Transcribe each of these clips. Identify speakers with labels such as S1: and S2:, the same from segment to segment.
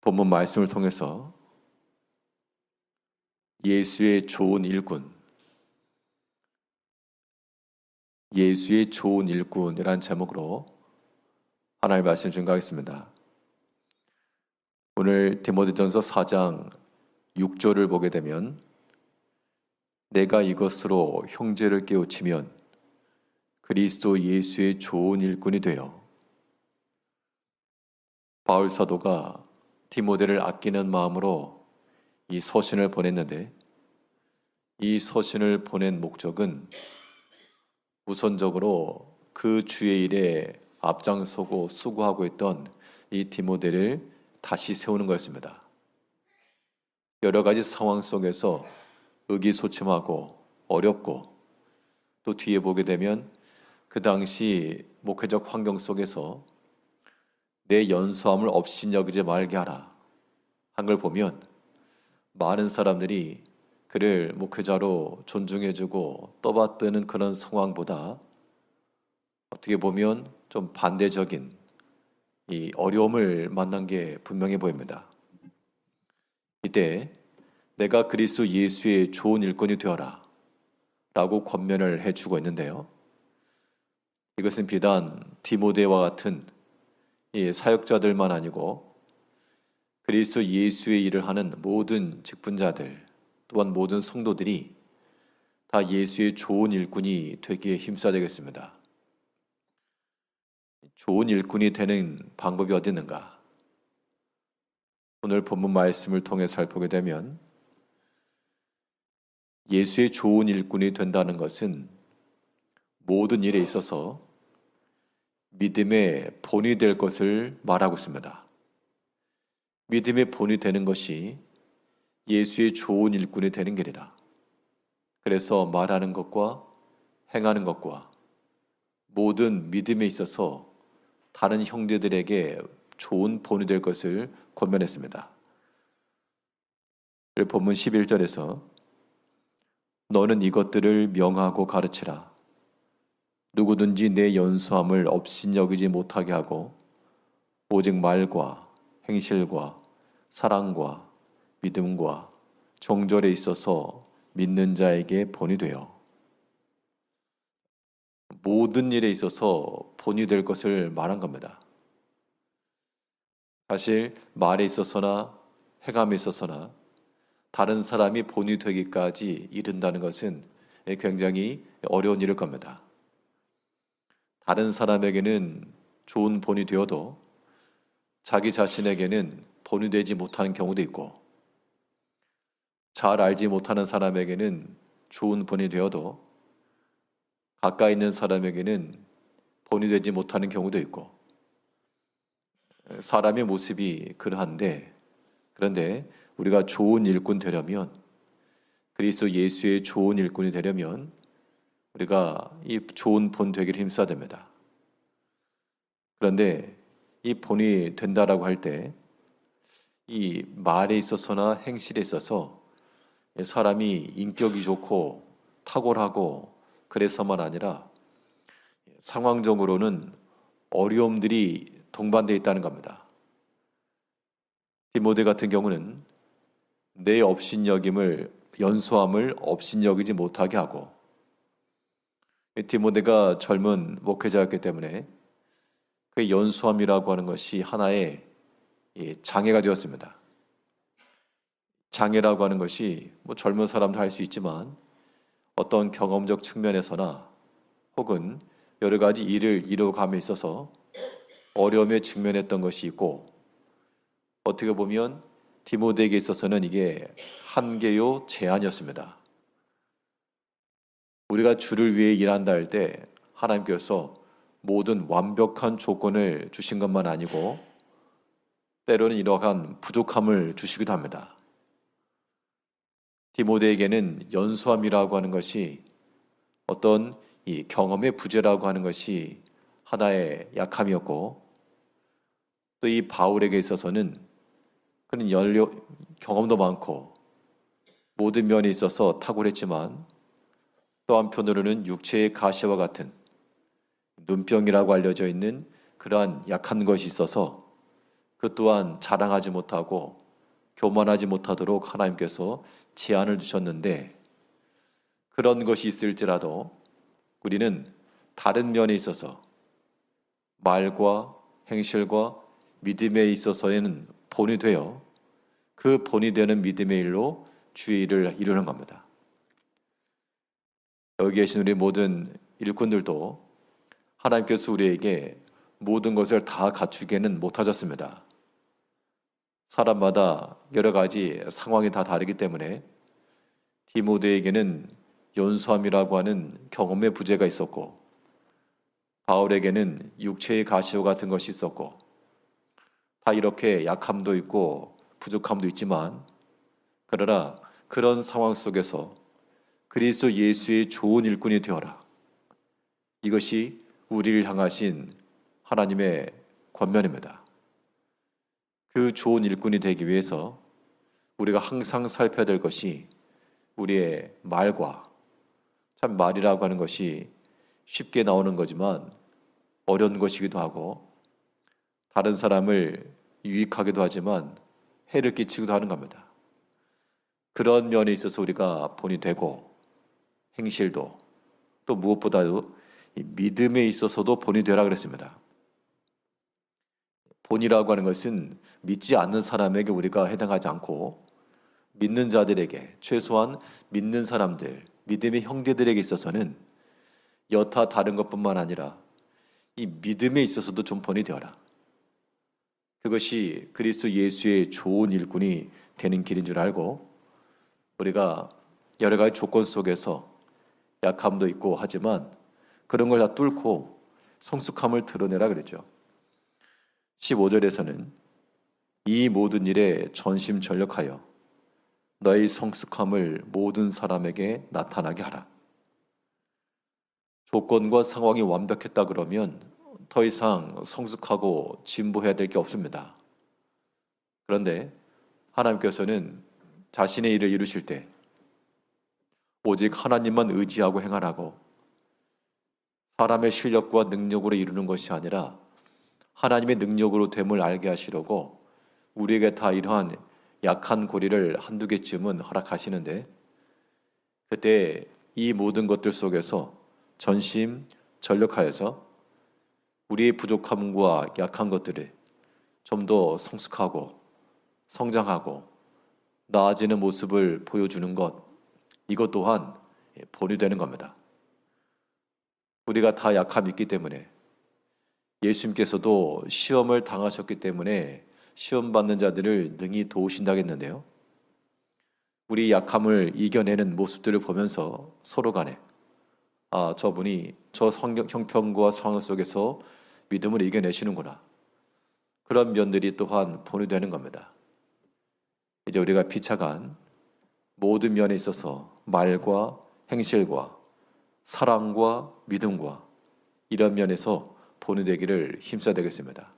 S1: 본문 말씀을 통해서 예수의 좋은 일꾼, 예수의 좋은 일꾼이라는 제목으로 하나님의 말씀 증거하겠습니다. 오늘 디모데전서 4장 6절을 보게 되면 내가 이것으로 형제를 깨우치면 그리스도 예수의 좋은 일꾼이 되어 바울 사도가 디모데를 아끼는 마음으로 이 서신을 보냈는데 이 서신을 보낸 목적은 우선적으로 그 주의 일에 앞장서고 수고하고 있던 이 디모데를 다시 세우는 것입니다. 여러 가지 상황 속에서 의기소침하고 어렵고 또 뒤에 보게 되면 그 당시 목회적 환경 속에서 내 연수함을 업신여기지 말게 하라 한 걸 보면 많은 사람들이 그를 목회자로 존중해주고 떠받드는 그런 상황보다 어떻게 보면 좀 반대적인 이 어려움을 만난 게 분명해 보입니다. 이때 내가 그리스도 예수의 좋은 일꾼이 되어라 라고 권면을 해주고 있는데요. 이것은 비단 디모데와 같은 이 사역자들만 아니고 그리스도 예수의 일을 하는 모든 직분자들 또한 모든 성도들이 다 예수의 좋은 일꾼이 되기에 힘써야 되겠습니다. 좋은 일꾼이 되는 방법이 어디 있는가? 오늘 본문 말씀을 통해 살펴보게 되면 예수의 좋은 일꾼이 된다는 것은 모든 일에 있어서 믿음의 본이 될 것을 말하고 있습니다. 믿음의 본이 되는 것이 예수의 좋은 일꾼이 되는 길이다. 그래서 말하는 것과 행하는 것과 모든 믿음에 있어서 다른 형제들에게 좋은 본이 될 것을 권면했습니다. 본문 11절에서 너는 이것들을 명하고 가르치라. 누구든지 내 연수함을 업신여기지 못하게 하고 오직 말과 행실과 사랑과 믿음과 정절에 있어서 믿는 자에게 본이 되어 모든 일에 있어서 본이 될 것을 말한 겁니다. 사실 말에 있어서나 행함에 있어서나 다른 사람이 본이 되기까지 이른다는 것은 굉장히 어려운 일일 겁니다. 다른 사람에게는 좋은 본이 되어도 자기 자신에게는 본이 되지 못하는 경우도 있고 잘 알지 못하는 사람에게는 좋은 본이 되어도 가까이 있는 사람에게는 본이 되지 못하는 경우도 있고 사람의 모습이 그러한데 그런데 우리가 좋은 일꾼 되려면 그리스도 예수의 좋은 일꾼이 되려면 우리가 이 좋은 본 되기를 힘써야 됩니다. 그런데 이 본이 된다라고 할 때 이 말에 있어서나 행실에 있어서 사람이 인격이 좋고 탁월하고 그래서만 아니라 상황적으로는 어려움들이 동반되어 있다는 겁니다. 디모데 같은 경우는 내 업신여김을 연수함을 업신여기지 못하게 하고 디모데가 젊은 목회자였기 때문에 그 연수함이라고 하는 것이 하나의 장애가 되었습니다. 장애라고 하는 것이 젊은 사람도 할 수 있지만 어떤 경험적 측면에서나 혹은 여러 가지 일을 이루어감에 있어서 어려움에 직면했던 것이 있고 어떻게 보면 디모데에게 있어서는 이게 한계요 제한이었습니다. 우리가 주를 위해 일한다 할 때 하나님께서 모든 완벽한 조건을 주신 것만 아니고 때로는 이러한 부족함을 주시기도 합니다. 디모데에게는 연수함이라고 하는 것이 어떤 이 경험의 부재라고 하는 것이 하나의 약함이었고 또 이 바울에게 있어서는 그는 경험도 많고 모든 면에 있어서 탁월했지만 또 한편으로는 육체의 가시와 같은 눈병이라고 알려져 있는 그러한 약한 것이 있어서 그 또한 자랑하지 못하고 교만하지 못하도록 하나님께서 제한을 주셨는데, 그런 것이 있을지라도 우리는 다른 면에 있어서 말과 행실과 믿음에 있어서에는 본이 되어 그 본이 되는 믿음의 일로 주의 일을 이루는 겁니다. 여기 계신 우리 모든 일꾼들도 하나님께서 우리에게 모든 것을 다 갖추게는 못하셨습니다. 사람마다 여러 가지 상황이 다 다르기 때문에 디모데에게는 연수함이라고 하는 경험의 부재가 있었고, 바울에게는 육체의 가시와 같은 것이 있었고, 다 이렇게 약함도 있고 부족함도 있지만, 그러나 그런 상황 속에서 그리스도 예수의 좋은 일꾼이 되어라, 이것이 우리를 향하신 하나님의 권면입니다. 그 좋은 일꾼이 되기 위해서 우리가 항상 살펴야 될 것이 우리의 말과, 참 말이라고 하는 것이 쉽게 나오는 거지만 어려운 것이기도 하고 다른 사람을 유익하기도 하지만 해를 끼치기도 하는 겁니다. 그런 면에 있어서 우리가 본이 되고, 행실도 또 무엇보다도 이 믿음에 있어서도 본이 되라 그랬습니다. 본이라고 하는 것은 믿지 않는 사람에게 우리가 해당하지 않고, 믿는 자들에게, 최소한 믿는 사람들, 믿음의 형제들에게 있어서는 여타 다른 것뿐만 아니라 이 믿음에 있어서도 좀 본이 되어라. 그것이 그리스도 예수의 좋은 일꾼이 되는 길인 줄 알고, 우리가 여러 가지 조건 속에서 약함도 있고 하지만 그런 걸 다 뚫고 성숙함을 드러내라 그랬죠. 15절에서는 이 모든 일에 전심전력하여 너의 성숙함을 모든 사람에게 나타나게 하라. 조건과 상황이 완벽했다 그러면 더 이상 성숙하고 진보해야 될 게 없습니다. 그런데 하나님께서는 자신의 일을 이루실 때 오직 하나님만 의지하고 행하라고, 사람의 실력과 능력으로 이루는 것이 아니라 하나님의 능력으로 됨을 알게 하시려고 우리에게 다 이러한 약한 고리를 한두 개쯤은 허락하시는데, 그때 이 모든 것들 속에서 전심전력하여서 우리의 부족함과 약한 것들을 좀 더 성숙하고 성장하고 나아지는 모습을 보여주는 것, 이것 또한 본이 되는 겁니다. 우리가 다 약함이 있기 때문에, 예수님께서도 시험을 당하셨기 때문에 시험 받는 자들을 능히 도우신다고 했는데요, 우리 약함을 이겨내는 모습들을 보면서 서로 간에 저분이 저 형편과 상황 속에서 믿음을 이겨내시는구나, 그런 면들이 또한 본이 되는 겁니다. 이제 우리가 비차간 모든 면에 있어서 말과 행실과 사랑과 믿음과 이런 면에서 본이 되기를 힘써야 되겠습니다.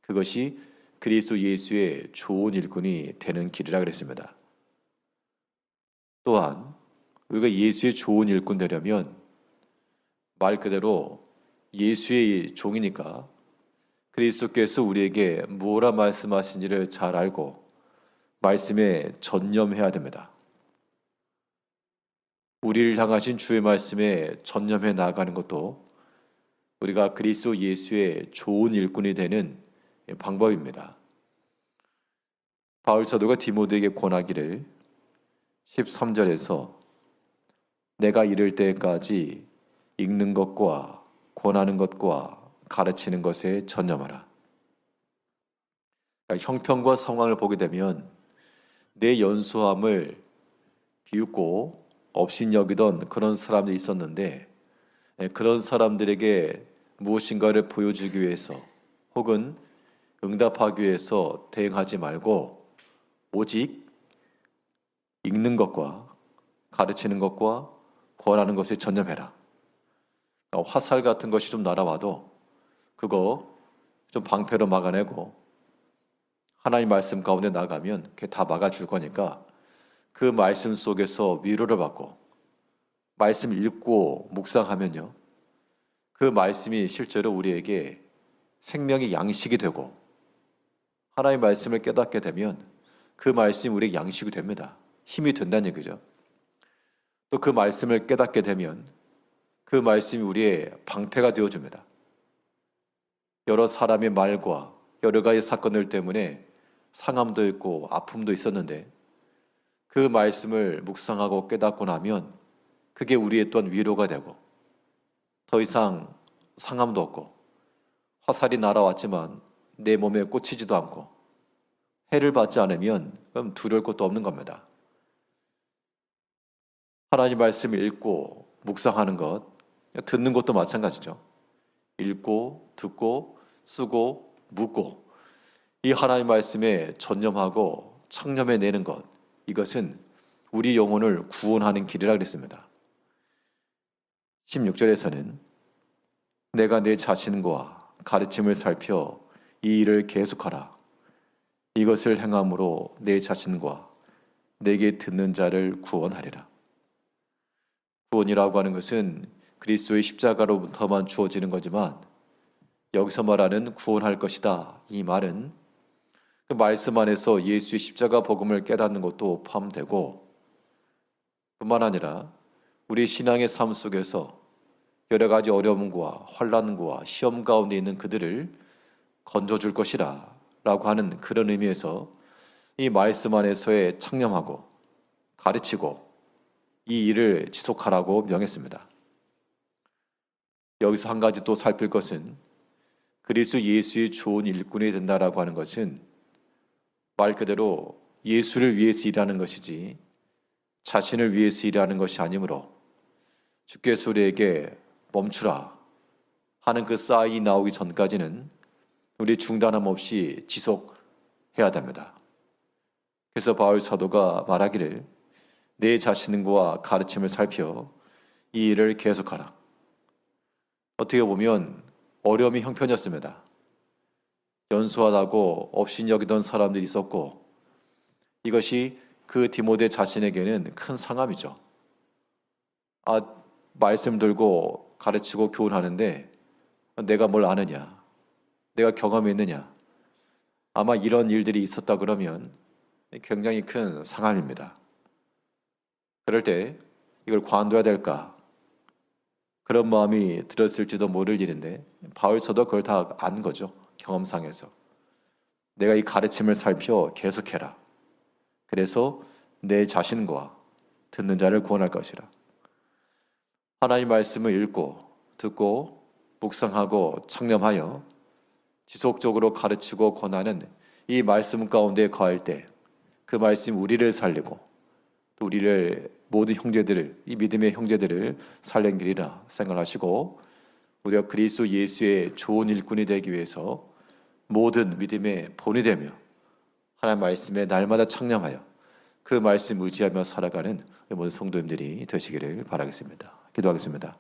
S1: 그것이 그리스도 예수의 좋은 일꾼이 되는 길이라 그랬습니다. 또한 우리가 예수의 좋은 일꾼 되려면 말 그대로 예수의 종이니까 그리스도께서 우리에게 뭐라 말씀하신지를 잘 알고 말씀에 전념해야 됩니다. 우리를 향하신 주의 말씀에 전념해 나아가는 것도 우리가 그리스도 예수의 좋은 일꾼이 되는 방법입니다. 바울 사도가 디모데에게 권하기를 13절에서 내가 이를 때까지 읽는 것과 권하는 것과 가르치는 것에 전념하라. 그러니까 형편과 상황을 보게 되면 내 연소함을 비웃고 업신여기던 그런 사람들이 있었는데, 그런 사람들에게 무엇인가를 보여주기 위해서 혹은 응답하기 위해서 대응하지 말고 오직 읽는 것과 가르치는 것과 권하는 것에 전념해라. 그러니까 화살 같은 것이 좀 날아와도 그거 좀 방패로 막아내고 하나님 말씀 가운데 나가면 그게 다 막아줄 거니까 그 말씀 속에서 위로를 받고 말씀 읽고 묵상하면요, 그 말씀이 실제로 우리에게 생명의 양식이 되고 하나님의 말씀을 깨닫게 되면 그 말씀이 우리의 양식이 됩니다. 힘이 된다는 얘기죠. 또 그 말씀을 깨닫게 되면 그 말씀이 우리의 방패가 되어줍니다. 여러 사람의 말과 여러 가지 사건들 때문에 상함도 있고 아픔도 있었는데 그 말씀을 묵상하고 깨닫고 나면 그게 우리의 또한 위로가 되고 더 이상 상함도 없고 화살이 날아왔지만 내 몸에 꽂히지도 않고 해를 받지 않으면 그럼 두려울 것도 없는 겁니다. 하나님 말씀을 읽고 묵상하는 것, 듣는 것도 마찬가지죠. 읽고 듣고 쓰고 묻고 이 하나님 말씀에 전념하고 창념해내는 것, 이것은 우리 영혼을 구원하는 길이라 그랬습니다. 16절에서는 내가 내 자신과 가르침을 살펴 이 일을 계속하라. 이것을 행함으로 내 자신과 내게 듣는 자를 구원하리라. 구원이라고 하는 것은 그리스도의 십자가로부터만 주어지는 거지만 여기서 말하는 구원할 것이다, 이 말은 그 말씀 안에서 예수의 십자가 복음을 깨닫는 것도 포함되고 뿐만 아니라 우리 신앙의 삶 속에서 여러 가지 어려움과 환난과 시험 가운데 있는 그들을 건져줄 것이라 라고 하는 그런 의미에서 이 말씀 안에서의 창념하고 가르치고 이 일을 지속하라고 명했습니다. 여기서 한 가지 또 살필 것은 그리스도 예수의 좋은 일꾼이 된다라고 하는 것은 말 그대로 예수를 위해서 일하는 것이지 자신을 위해서 일하는 것이 아니므로 주께서 우리에게 멈추라 하는 그 사인이 나오기 전까지는 우리 중단함 없이 지속해야 됩니다. 그래서 바울 사도가 말하기를 내 자신과 가르침을 살펴 이 일을 계속하라. 어떻게 보면 어려움이 형편이었습니다. 연소하다고 업신여기던 사람들이 있었고 이것이 그 디모데 자신에게는 큰 상함이죠. 말씀 들고 가르치고 교훈하는데 내가 뭘 아느냐, 내가 경험이 있느냐, 아마 이런 일들이 있었다 그러면 굉장히 큰 상함입니다. 그럴 때 이걸 관둬야 될까, 그런 마음이 들었을지도 모를 일인데 바울 사도 그걸 다 안 거죠. 경험상에서 내가 이 가르침을 살펴 계속해라. 그래서 내 자신과 듣는 자를 구원할 것이라. 하나님 말씀을 읽고 듣고 묵상하고 창념하여 지속적으로 가르치고 권하는 이 말씀 가운데 거할 때 그 말씀 우리를 살리고 또 우리를 모든 형제들을, 이 믿음의 형제들을 살린 길이라 생각하시고 우리가 그리스도 예수의 좋은 일꾼이 되기 위해서 모든 믿음의 본이 되며 하나님 말씀에 날마다 창념하여 그 말씀 의지하며 살아가는 모든 성도님들이 되시기를 바라겠습니다. 기도하겠습니다.